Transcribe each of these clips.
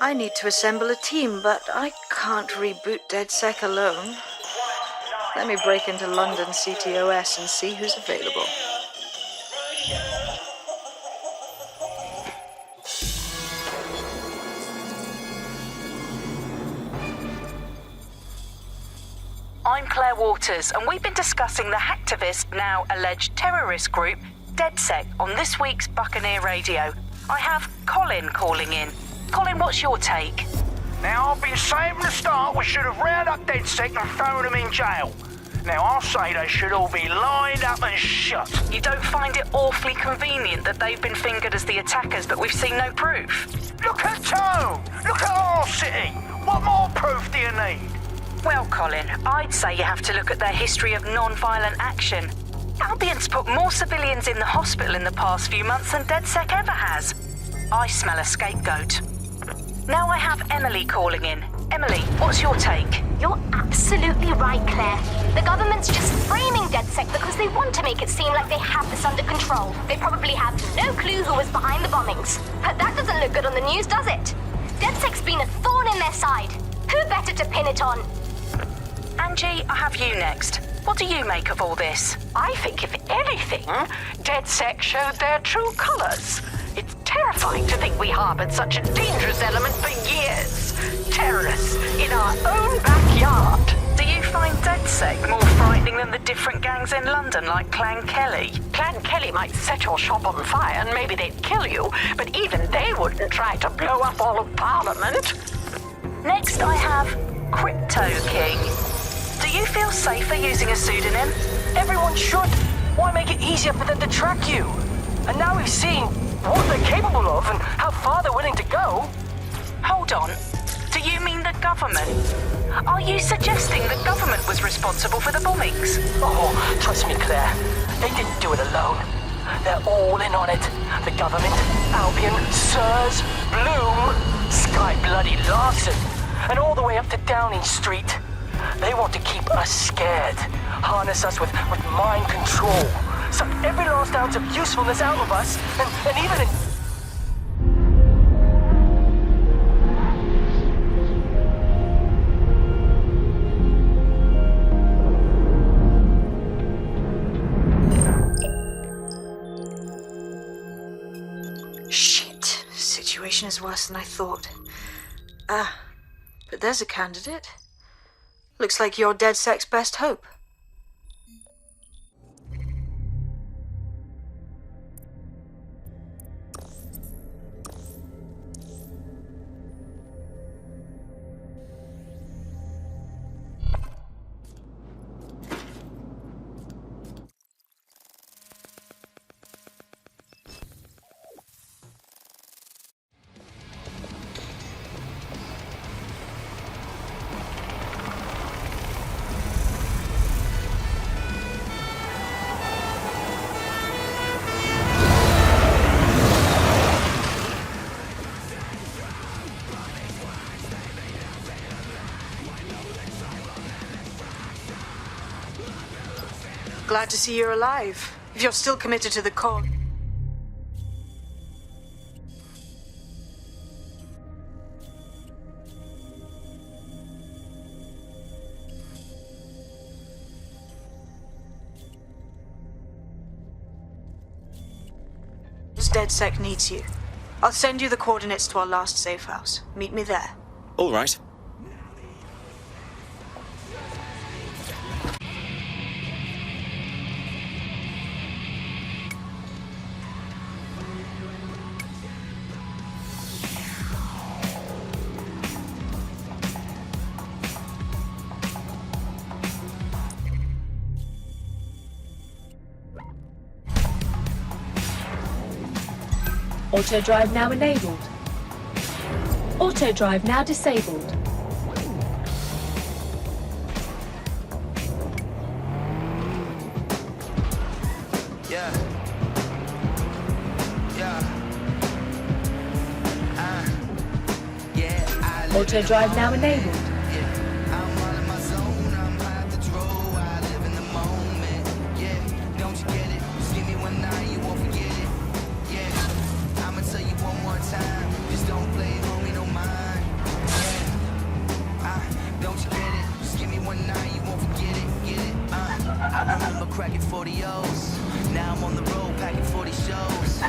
I need to assemble a team, but I can't reboot DedSec alone. Let me break into London CTOS and see who's available. I'm Claire Waters, and we've been discussing the hacktivist, now alleged terrorist group, DedSec, on this week's Buccaneer Radio. I have Colin calling in. Colin, what's your take? Now, I've been saying from the start we should have rounded up DedSec and thrown them in jail. Now, I'll say they should all be lined up and shot. You don't find it awfully convenient that they've been fingered as the attackers, but we've seen no proof? Look at Tone! Look at our city! What more proof do you need? Well, Colin, I'd say you have to look at their history of non-violent action. Albion's put more civilians in the hospital in the past few months than DedSec ever has. I smell a scapegoat. Now I have Emily calling in. Emily, what's your take? You're absolutely right, Claire. The government's just framing DedSec because they want to make it seem like they have this under control. They probably have no clue who was behind the bombings. But that doesn't look good on the news, does it? DedSec's been a thorn in their side. Who better to pin it on? Angie, I have you next. What do you make of all this? I think, if anything, DedSec showed their true colors. It's terrifying to think we harbored such a dangerous element for years. Terrorists in our own backyard. Do you find DedSec more frightening than the different gangs in London, like Clan Kelly? Clan Kelly might set your shop on fire and maybe they'd kill you, but even they wouldn't try to blow up all of Parliament. Next, I have Crypto King. Do you feel safer using a pseudonym? Everyone should. Why make it easier for them to track you? And now we've seen what they're capable of and how far they're willing to go. Hold on. Do you mean the government? Are you suggesting the government was responsible for the bombings? Oh, trust me, Claire. They didn't do it alone. They're all in on it. The government, Albion, Sirs, Bloom, Sky Bloody Larson, and all the way up to Downing Street. They want to keep us scared, harness us with mind control, suck every last ounce of usefulness out of us, and even Shit. Situation is worse than I thought. But there's a candidate. Looks like you're DedSec's best hope. Glad to see you're alive. If you're still committed to the cause. DedSec needs you. I'll send you the coordinates to our last safe house. Meet me there. All right. Auto drive now enabled. Auto drive now disabled. Yeah. Auto drive now enabled. I'ma tell you one more time, just don't play, homie, don't mind. cracking 40 O's. Now I'm on the road packing 40 shows.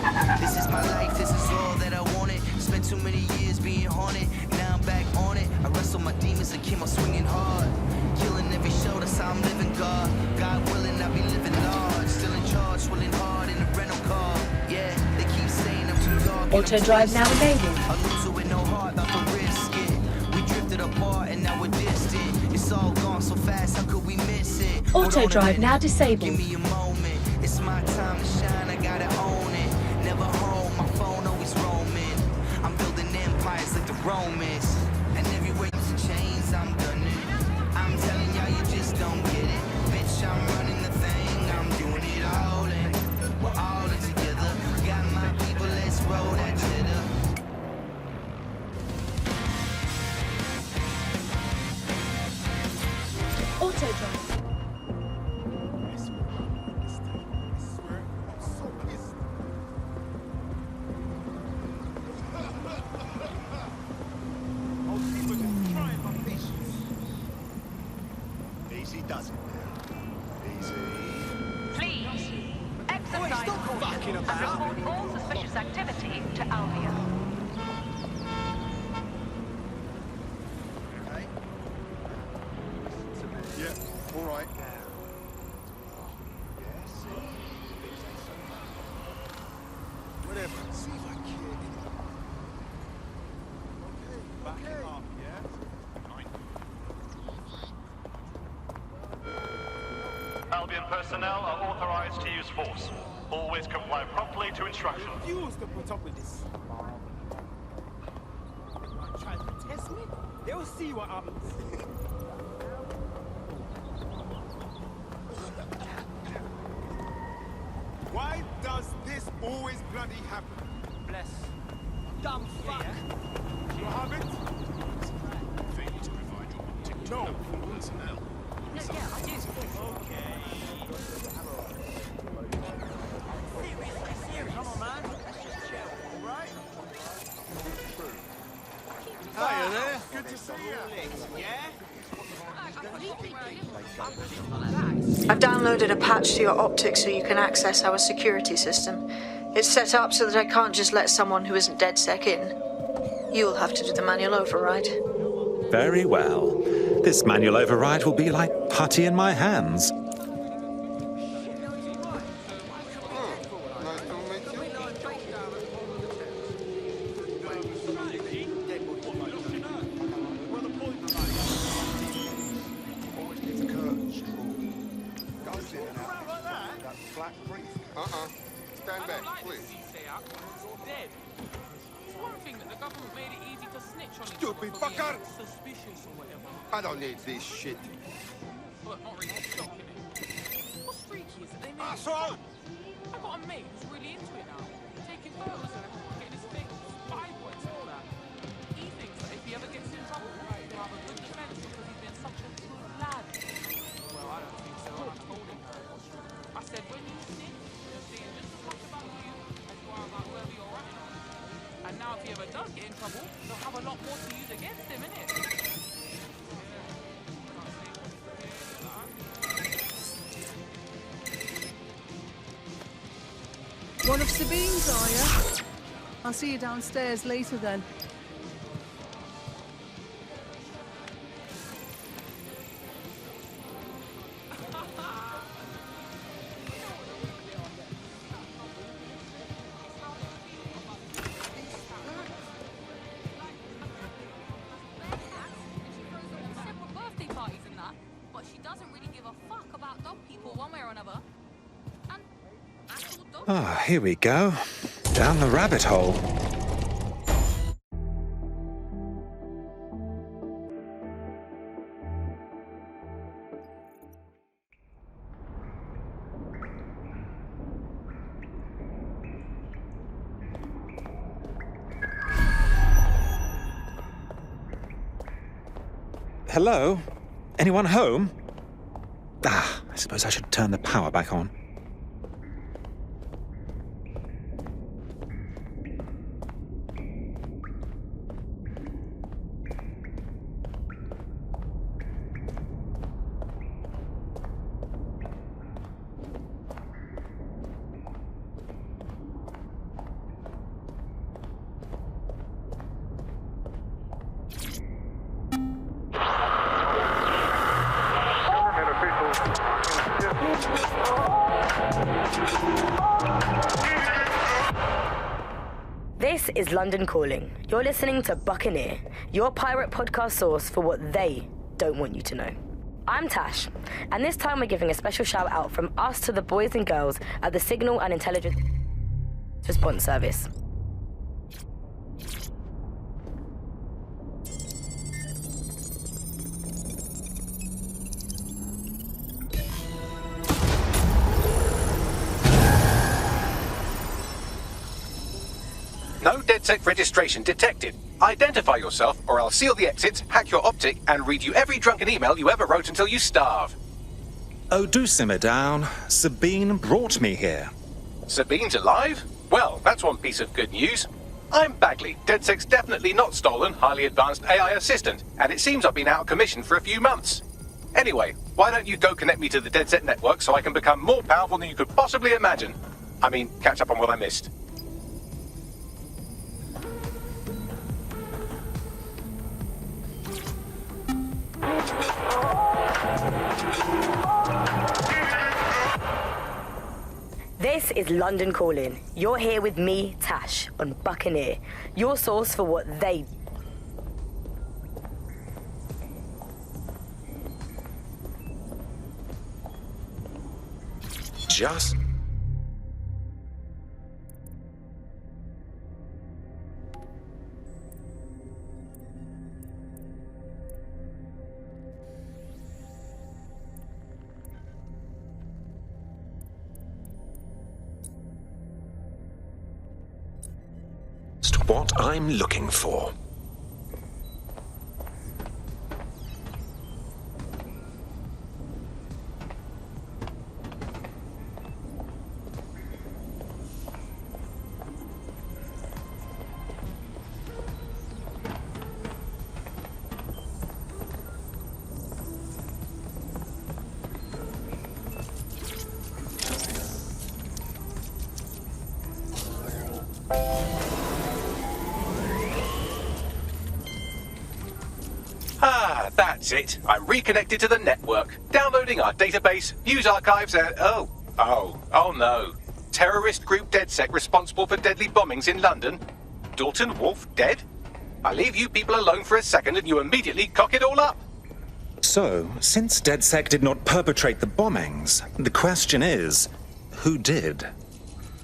This is my life, this is all that I wanted. Spent too many years being haunted. Now I'm back on it. I wrestle my demons and keep on swinging hard. Killing every show, that's how I'm living, God. God willing, I'll be living large. Still in charge, swilling hard in a rental car. Yeah, they keep saying I'm too dark. Auto drive now enabled. A loser with no heart, about to risk it. We drifted apart and now we're distant. It's all gone so fast, how could we miss it? Auto drive now Give disabled. me a moment, it's my time to shine, I gotta own it. Never home, my phone always roaming. I'm building empires like the Romans. And everywhere you see chains, I'm done it. I'm telling y'all, you just don't get it. Bitch, I'm running the thing, I'm doing it all in. We're all in together. Got my people, let's roll that cheddar. Auto drive. Easy does it now. Easy. Please, exercise caution and report all suspicious activity to Albion. Okay. Yeah, all right. Whatever. See if I can. Okay. Back it up, yeah? Albion personnel are authorized to use force. Always comply promptly to instructions. Refuse to put up with this. Try to test me? They'll see what happens. Why does this always bloody happen? Bless. Dumb fuck. You have it? Failure to provide your optic to helpful personnel. Yeah, I do. Okay. Come on, man. Let's just chill, all right? Hiya there. Good to see you. Yeah? I've downloaded a patch to your optics so you can access our security system. It's set up so that I can't just let someone who isn't DedSec in. You'll have to do the manual override. Very well. This manual override will be like putty in my hands. Stand back, please. Stupid fucker! Suspicious or whatever. I don't need this shit. But not really shocking it. What's freaky is that they made Asshole! I got a mate who's really into it now. Taking photos and getting his thing, spy points and all that. He thinks that if he ever gets in trouble, he'll have a good defense because he's been such a good lad. Well, I don't think so, and I told him that. I said, when you snitch, you're seeing just as much about you as you are about whoever you're running on. And now if he ever does get in trouble, they'll have a lot more to use against him, innit? One of Sabine's, are you? I'll see you downstairs later then. Ah, here we go. Down the rabbit hole. Hello? Anyone home? Ah, I suppose I should turn the power back on. This is London Calling. You're listening to Buccaneer, your pirate podcast source for what they don't want you to know. I'm Tash, and this time we're giving a special shout out from us to the boys and girls at the Signal and Intelligence Response Service. No DedSec registration detected. Identify yourself, or I'll seal the exits, hack your optic, and read you every drunken email you ever wrote until you starve. Oh, do simmer down. Sabine brought me here. Sabine's alive? Well, that's one piece of good news. I'm Bagley, DedSec's definitely not stolen, highly advanced AI assistant, and it seems I've been out of commission for a few months. Anyway, why don't you go connect me to the DedSec network so I can become more powerful than you could possibly imagine? I mean, catch up on what I missed. This is London Calling. You're here with me, Tash, on Buccaneer, your source for what they... Just... what I'm looking for. That's it. I'm reconnected to the network, downloading our database, news archives, and oh no. Terrorist group DedSec responsible for deadly bombings in London? Dalton Wolf dead? I leave you people alone for a second and you immediately cock it all up. So, since DedSec did not perpetrate the bombings, the question is, who did?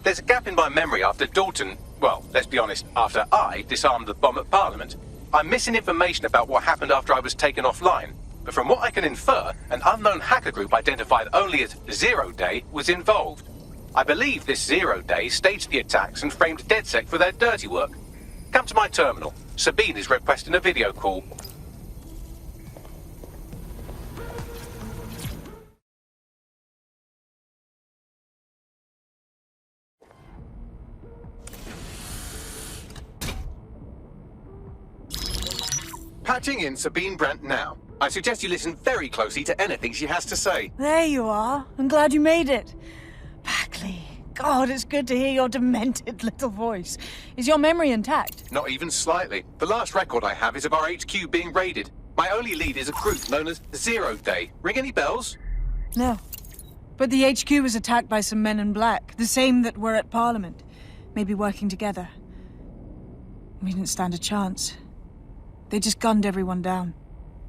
There's a gap in my memory after Dalton, well, let's be honest, after I disarmed the bomb at Parliament. I'm missing information about what happened after I was taken offline, but from what I can infer, an unknown hacker group identified only as Zero Day was involved. I believe this Zero Day staged the attacks and framed DedSec for their dirty work. Come to my terminal. Sabine is requesting a video call. Patching in Sabine Brandt now. I suggest you listen very closely to anything she has to say. There you are. I'm glad you made it. Bagley. God, it's good to hear your demented little voice. Is your memory intact? Not even slightly. The last record I have is of our HQ being raided. My only lead is a group known as Zero Day. Ring any bells? No. But the HQ was attacked by some men in black, the same that were at Parliament. Maybe working together. We didn't stand a chance. They just gunned everyone down.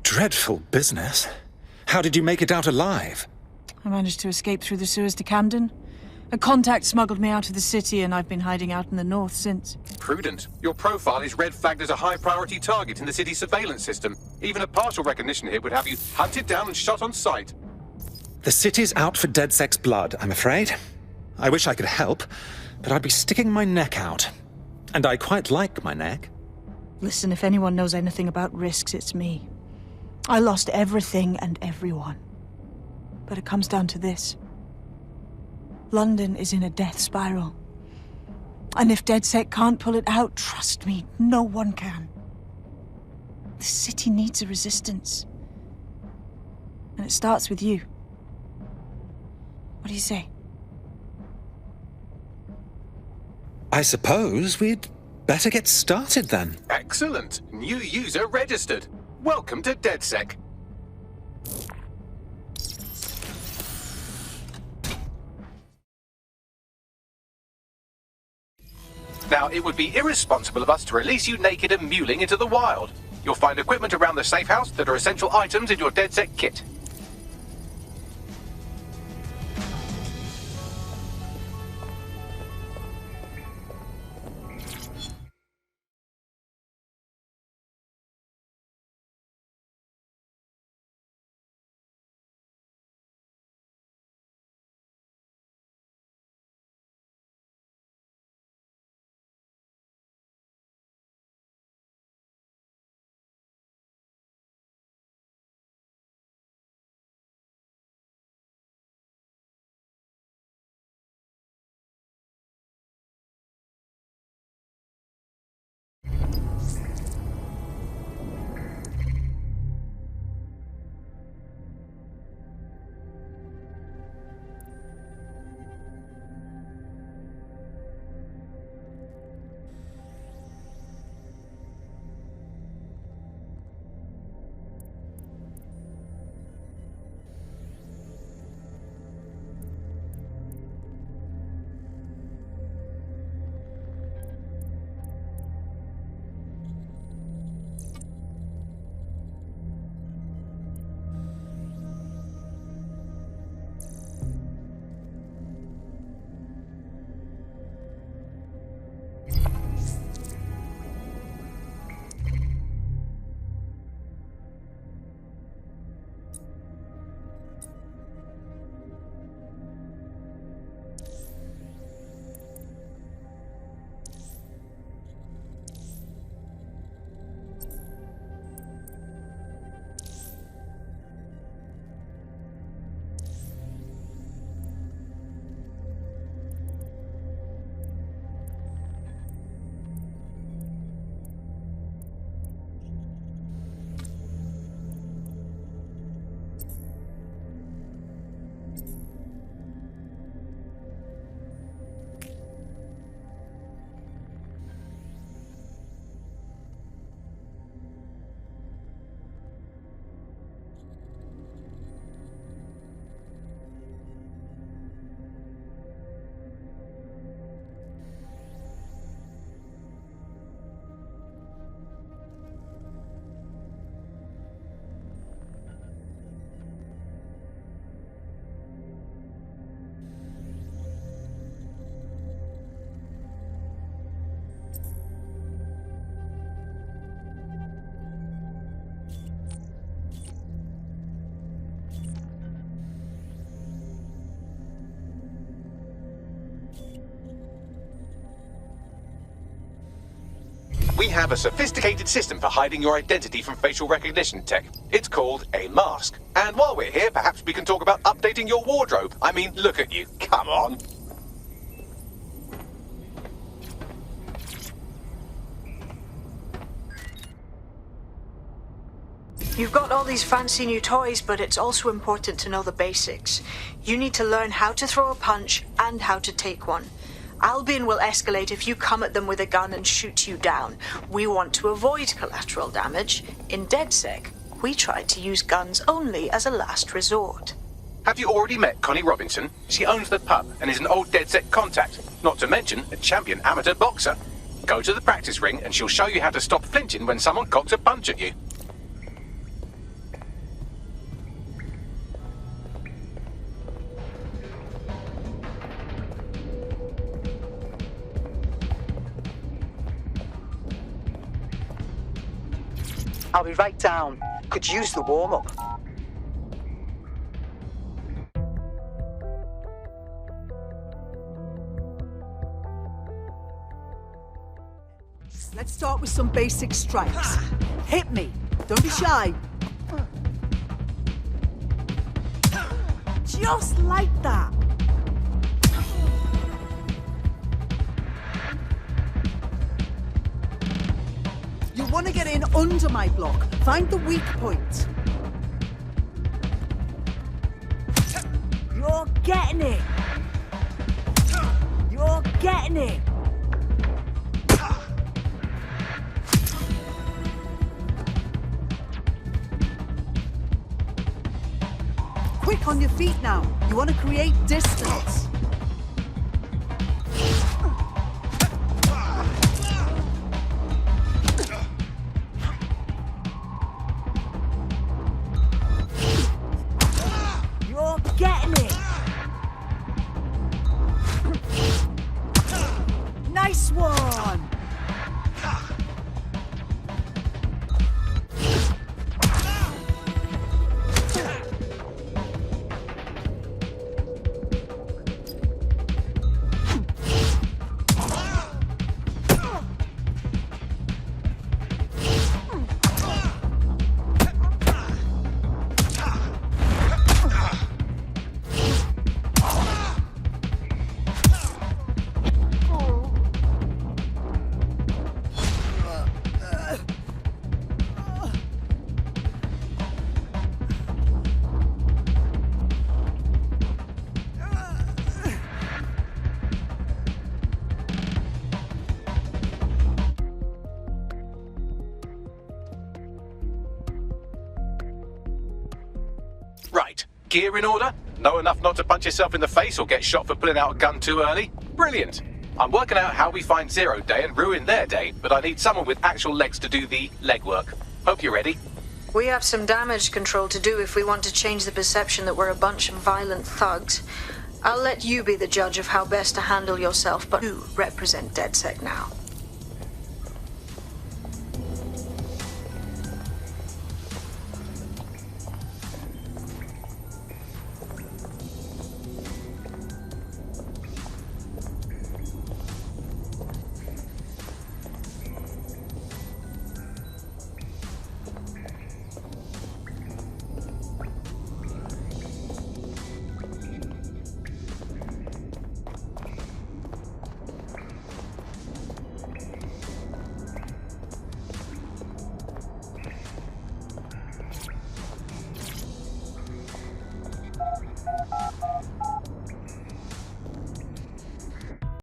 Dreadful business. How did you make it out alive? I managed to escape through the sewers to Camden. A contact smuggled me out of the city, and I've been hiding out in the north since. Prudent. Your profile is red flagged as a high-priority target in the city's surveillance system. Even a partial recognition here would have you hunted down and shot on sight. The city's out for DedSec's blood, I'm afraid. I wish I could help, but I'd be sticking my neck out. And I quite like my neck. Listen, if anyone knows anything about risks, it's me. I lost everything and everyone. But it comes down to this. London is in a death spiral. And if DedSec can't pull it out, trust me, no one can. The city needs a resistance. And it starts with you. What do you say? I suppose we'd better get started then. Excellent. New user registered. Welcome to DedSec. Now, it would be irresponsible of us to release you naked and mewling into the wild. You'll find equipment around the safe house that are essential items in your DedSec kit. We have a sophisticated system for hiding your identity from facial recognition tech. It's called a mask. And while we're here, perhaps we can talk about updating your wardrobe. I mean, look at you. Come on. You've got all these fancy new toys, but it's also important to know the basics. You need to learn how to throw a punch and how to take one. Albion will escalate if you come at them with a gun and shoot you down. We want to avoid collateral damage. In DedSec, we try to use guns only as a last resort. Have you already met Connie Robinson? She owns the pub and is an old DedSec contact, not to mention a champion amateur boxer. Go to the practice ring and she'll show you how to stop flinching when someone cocks a punch at you. I'll be right down. Could use the warm-up. Let's start with some basic strikes. Hit me. Don't be shy. Just like that. You want to get in under my block. Find the weak point. You're getting it. You're getting it. Quick on your feet now. You want to create distance. gear in order? Know enough not to punch yourself in the face or get shot for pulling out a gun too early? Brilliant. I'm working out how we find Zero Day and ruin their day, but I need someone with actual legs to do the legwork. Hope you're ready. We have some damage control to do if we want to change the perception that we're a bunch of violent thugs. I'll let you be the judge of how best to handle yourself, but you represent DedSec now.